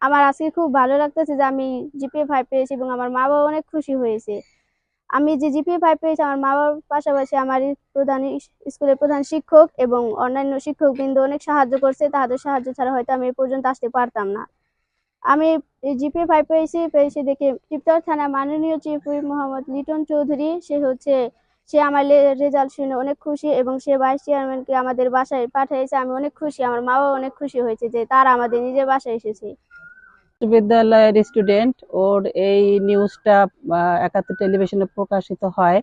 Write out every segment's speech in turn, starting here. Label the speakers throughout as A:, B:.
A: আমার আজকে খুব ভালো লাগতেছে যে আমি জিপিএ 5 পেয়েছি এবং আমার মা বাবা অনেক খুশি হয়েছে। আমি যে জিপিএ 5 পেয়েছি আমার মা বাবার পাশাপাশি আমার স্কুলের প্রধান শিক্ষক এবং অন্যান্য শিক্ষকবৃন্দ অনেক সাহায্য করছে। তাদের সাহায্য ছাড়া হয়তো আমি এই পর্যন্ত আসতে পারতাম না। আমি জিপিএ 5 পেয়েছি দেখে শিবচর থানা মাননীয় চিফ হুইপ মোহাম্মদ লিটন চৌধুরী সে আমার রেজাল্ট শুনে অনেক খুশি এবং সে ভাইস চেয়ারম্যানকে আমাদের বাসায় পাঠিয়েছে। আমি অনেক খুশি, আমার মা বাবা অনেক খুশি হয়েছে যে তারা আমাদের নিজের বাসায় এসেছে।
B: বিশ্ববিদ্যালয়ের স্টুডেন্ট ওর এই নিউজটা একাত্তর টেলিভিশনে প্রকাশিত হয়।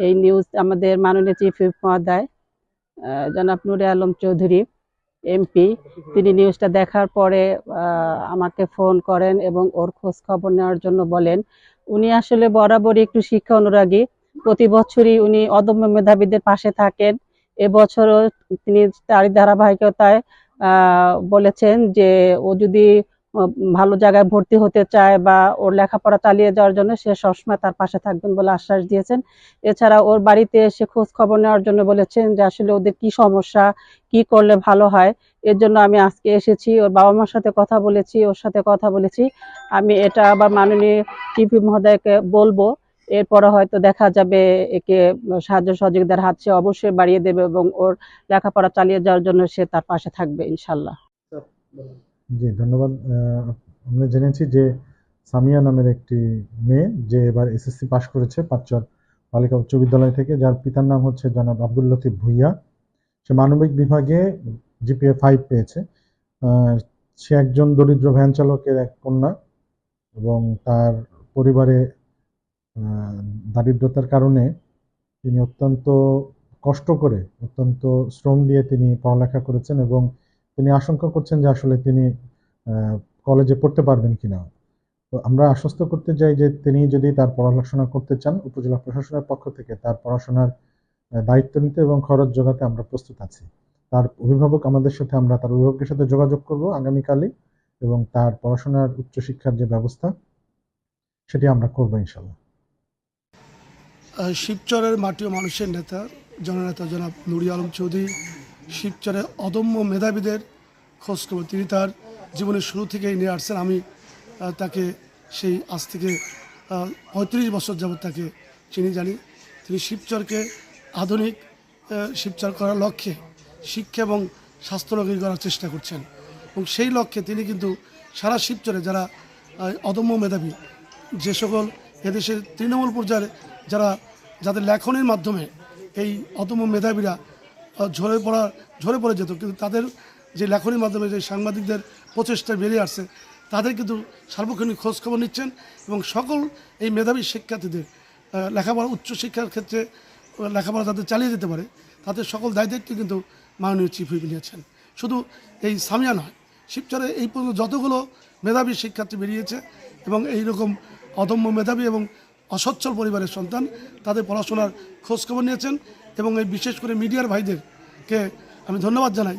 B: এই নিউজ আমাদের মাননীয় চিফ হুইপ মহোদয় জনাব নূরে আলম চৌধুরী এমপি, তিনি নিউজটা দেখার পরে আমাকে ফোন করেন এবং ওর খোঁজ খবর নেওয়ার জন্য বলেন। উনি আসলে বরাবরই একটু শিক্ষা অনুরাগী, প্রতি বছরই উনি অদম্য মেধাবীদের পাশে থাকেন। এবছরও তিনি তারই ধারাবাহিকতায় বলেছেন যে ও যদি ভালো জায়গায় ভর্তি হতে চায় বা ওর লেখাপড়া চালিয়ে যাওয়ার জন্য সে সবসময় তার পাশে থাকবেন বলে আশ্বাস দিয়েছেন। এছাড়া ওর বাড়িতে এসে খোঁজ খবর নেওয়ার জন্য বলেছেন যে আসলে ওদের কি সমস্যা, কি করলে ভালো হয়। এর জন্য আমি আজকে এসেছি, ওর বাবা মার সাথে কথা বলেছি, ওর সাথে কথা বলেছি। আমি এটা আবার মাননীয় টিপি মহোদয়কে বলবো, এরপরে হয়তো দেখা যাবে একে সাহায্য সহযোগিতার হাত সে অবশ্যই বাড়িয়ে দেবে এবং ওর লেখাপড়া চালিয়ে যাওয়ার জন্য সে তার পাশে থাকবে ইনশাল্লাহ।
C: জি ধন্যবাদ। আমরা জেনেছি যে সামিয়া নামের একটি মেয়ে যে এবার এসএসসি পাশ করেছে পাঁচচর বালিকা উচ্চ বিদ্যালয় থেকে, যার পিতার নাম হচ্ছে জনাব আব্দুল লতিফ ভুইয়া। সে মানবিক বিভাগে জিপিএ 5 পেয়েছে। সে একজন দরিদ্র ভ্যান চালকের এক কন্যা এবং তার পরিবারে দারিদ্রতার কারণে তিনি অত্যন্ত কষ্ট করে, অত্যন্ত শ্রম দিয়ে তিনি পড়ালেখা করেছেন এবং তিনি আশঙ্কা করছেন যে আসলে তিনি কলেজে পড়তে পারবেন কিনা। তো আমরা আশ্বস্ত করতে চাই যে তিনি যদি তার পড়াশোনা করতে চান, উপজেলা প্রশাসনের পক্ষ থেকে তার পড়াশোনার দায়িত্ব নিতে এবং খরচ জোগাতে আমরা প্রস্তুত আছি। তার অভিভাবক আমাদের সাথে, আমরা তার অভিভাবকের সাথে যোগাযোগ করব আগামীকালই এবং তার পড়াশোনার উচ্চশিক্ষার যে ব্যবস্থা সেটি আমরা করবো ইনশাল্লাহ।
D: শিবচরের মাটি ও মানুষের নেতা জননেতা জনাব নুরি আলম চৌধুরী শিবচরে অদম্য মেধাবীদের খোঁজখবর তিনি তার জীবনের শুরু থেকেই নিয়ে আসছেন। আমি তাকে সেই আজ থেকে 35 বছর যাবৎ তাকে চিনি জানি। তিনি শিবচরকে আধুনিক শিবচর করার লক্ষ্যে শিক্ষা এবং স্বাস্থ্যনগরী করার চেষ্টা করছেন এবং সেই লক্ষ্যে তিনি কিন্তু সারা শিবচরে যারা অদম্য মেধাবী, যে সকল এদেশের তৃণমূল পর্যায়ে যাদের লেখনের মাধ্যমে এই অদম্য মেধাবীরা ঝরে পড়ে যেত, কিন্তু তাদের যে লেখনের মাধ্যমে যে সাংবাদিকদের প্রচেষ্টা বেরিয়ে আসছে, তাদের কিন্তু সার্বক্ষণিক খোঁজখবর নিচ্ছেন এবং সকল এই মেধাবী শিক্ষার্থীদের লেখাপড়া উচ্চশিক্ষার ক্ষেত্রে লেখাপড়া যাতে চালিয়ে যেতে পারে তাদের সকল দায়িত্ব কিন্তু মাননীয় চিফ হুইপ নিয়েছেন। শুধু এই সামিয়া নয়, শিবচরে এই পর্যন্ত যতগুলো মেধাবী শিক্ষার্থী বেরিয়েছে এবং এইরকম অদম্য মেধাবী এবং অসচ্ছল পরিবারের সন্তান তাদের পড়াশোনার খোঁজখবর নিয়েছেন এবং এই বিশেষ করে মিডিয়ার ভাইদেরকে আমি ধন্যবাদ জানাই